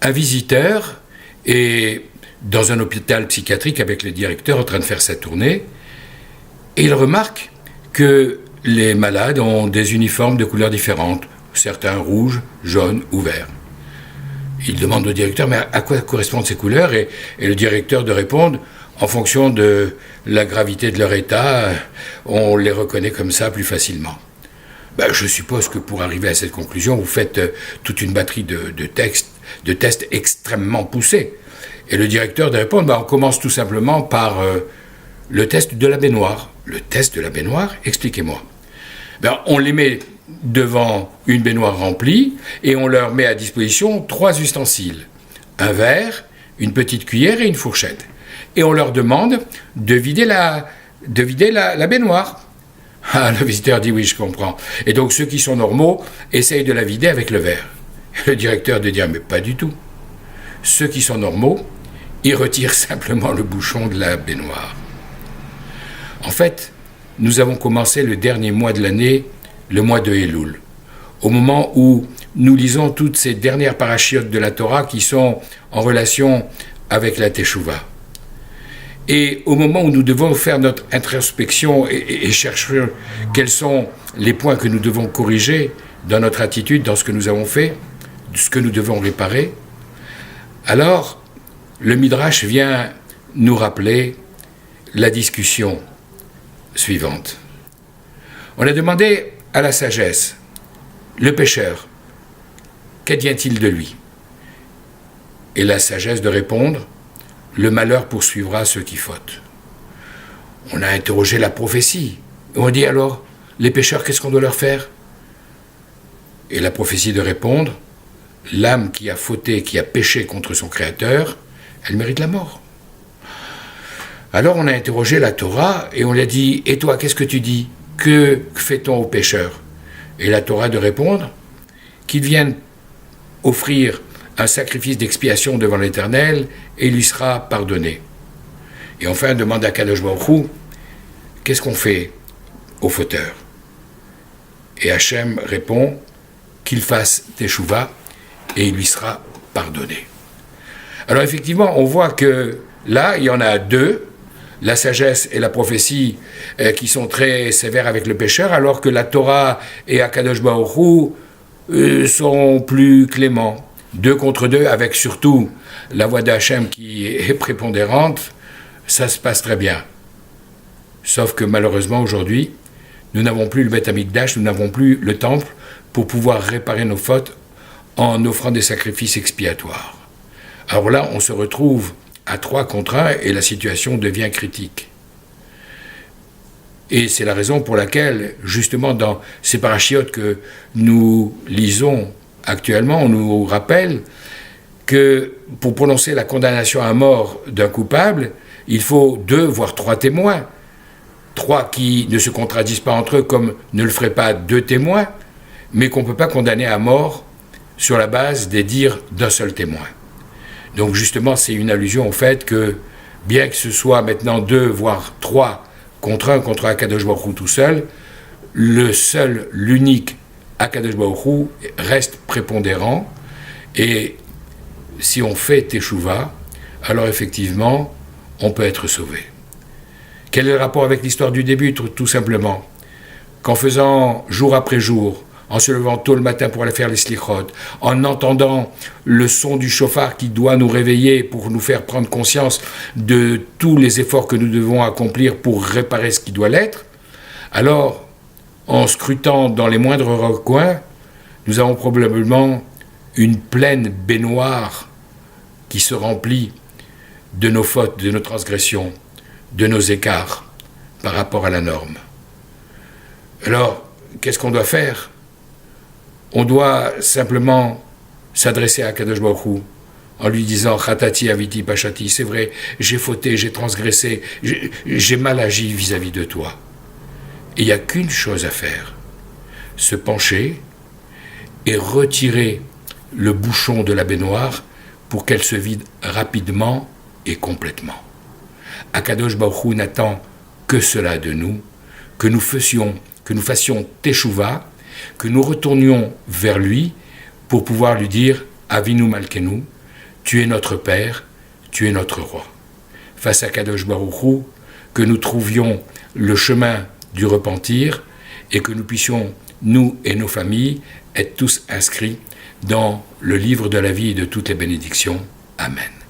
un visiteur est dans un hôpital psychiatrique avec le directeur en train de faire sa tournée, et il remarque que les malades ont des uniformes de couleurs différentes, certains rouges, jaunes ou verts. Il demande au directeur, mais à quoi correspondent ces couleurs, et le directeur de répondre, en fonction de la gravité de leur état, on les reconnaît comme ça plus facilement. Je suppose que pour arriver à cette conclusion, vous faites toute une batterie de tests extrêmement poussés. Et le directeur de répondre, on commence tout simplement par le test de la baignoire. Le test de la baignoire, expliquez-moi. On les met devant une baignoire remplie et on leur met à disposition 3 ustensiles. Un verre, une petite cuillère et une fourchette. Et on leur demande de vider la baignoire. Ah, le visiteur dit oui, je comprends. Et donc ceux qui sont normaux essayent de la vider avec le verre. Le directeur de dire mais pas du tout. Ceux qui sont normaux, ils retirent simplement le bouchon de la baignoire. En fait, nous avons commencé le dernier mois de l'année, le mois de Elul, au moment où nous lisons toutes ces dernières parachiotes de la Torah qui sont en relation avec la Teshuvah. Et au moment où nous devons faire notre introspection et chercher quels sont les points que nous devons corriger dans notre attitude, dans ce que nous avons fait, ce que nous devons réparer, alors le Midrash vient nous rappeler la discussion suivante. On a demandé à la sagesse, le pécheur, qu'advient-il de lui? Et la sagesse de répondre, le malheur poursuivra ceux qui fautent. On a interrogé la prophétie. On dit alors, les pécheurs, qu'est-ce qu'on doit leur faire? Et la prophétie de répondre, l'âme qui a fauté, qui a péché contre son Créateur, elle mérite la mort. Alors on a interrogé la Torah et on lui a dit, et toi, qu'est-ce que tu dis? Que fait-on aux pécheurs? Et la Torah de répondre, qu'ils viennent offrir un sacrifice d'expiation devant l'Éternel et il lui sera pardonné. Et enfin, on demande à Kadosh Baruch Hu, qu'est-ce qu'on fait aux fauteurs? Et Hachem répond qu'il fasse Teshuvah et il lui sera pardonné. Alors effectivement, on voit que là, il y en a 2, la sagesse et la prophétie qui sont très sévères avec le pécheur, alors que la Torah et Akadosh Baruch Hu sont plus cléments. 2 contre 2, avec surtout la voix d'Hachem qui est prépondérante, ça se passe très bien. Sauf que malheureusement aujourd'hui, nous n'avons plus le Beth Amikdash, nous n'avons plus le temple pour pouvoir réparer nos fautes en offrant des sacrifices expiatoires. Alors là, on se retrouve à 3 contre 1 et la situation devient critique. Et c'est la raison pour laquelle, justement, dans ces parachiotes que nous lisons actuellement, on nous rappelle que pour prononcer la condamnation à mort d'un coupable, il faut 2 voire 3 témoins. 3 qui ne se contradisent pas entre eux comme ne le feraient pas 2 témoins, mais qu'on ne peut pas condamner à mort sur la base des dires d'un seul témoin. Donc justement, c'est une allusion au fait que, bien que ce soit maintenant 2 voire 3 contre Akadosh Baruch Hu tout seul, l'unique Akadosh Baruch Hu reste prépondérant, et si on fait Teshuvah, alors effectivement, on peut être sauvé. Quel est le rapport avec l'histoire du début? Tout simplement, qu'en faisant jour après jour, en se levant tôt le matin pour aller faire les slichot, en entendant le son du chauffard qui doit nous réveiller pour nous faire prendre conscience de tous les efforts que nous devons accomplir pour réparer ce qui doit l'être, alors, en scrutant dans les moindres recoins, nous avons probablement une pleine baignoire qui se remplit de nos fautes, de nos transgressions, de nos écarts par rapport à la norme. Alors, qu'est-ce qu'on doit faire? On doit simplement s'adresser à Kadosh Baruch Hu en lui disant « Chatati aviti pachati » c'est vrai, j'ai fauté, j'ai transgressé, j'ai mal agi vis-à-vis de toi. Et il n'y a qu'une chose à faire, se pencher et retirer le bouchon de la baignoire pour qu'elle se vide rapidement et complètement. Akadosh Baruch Hu n'attend que cela de nous, que nous fassions Teshuvah, que nous retournions vers lui pour pouvoir lui dire « Avinu Malkenu » tu es notre Père, tu es notre Roi. Face à Kadosh Baruch Hu, que nous trouvions le chemin du repentir et que nous puissions, nous et nos familles, être tous inscrits dans le livre de la vie et de toutes les bénédictions. Amen.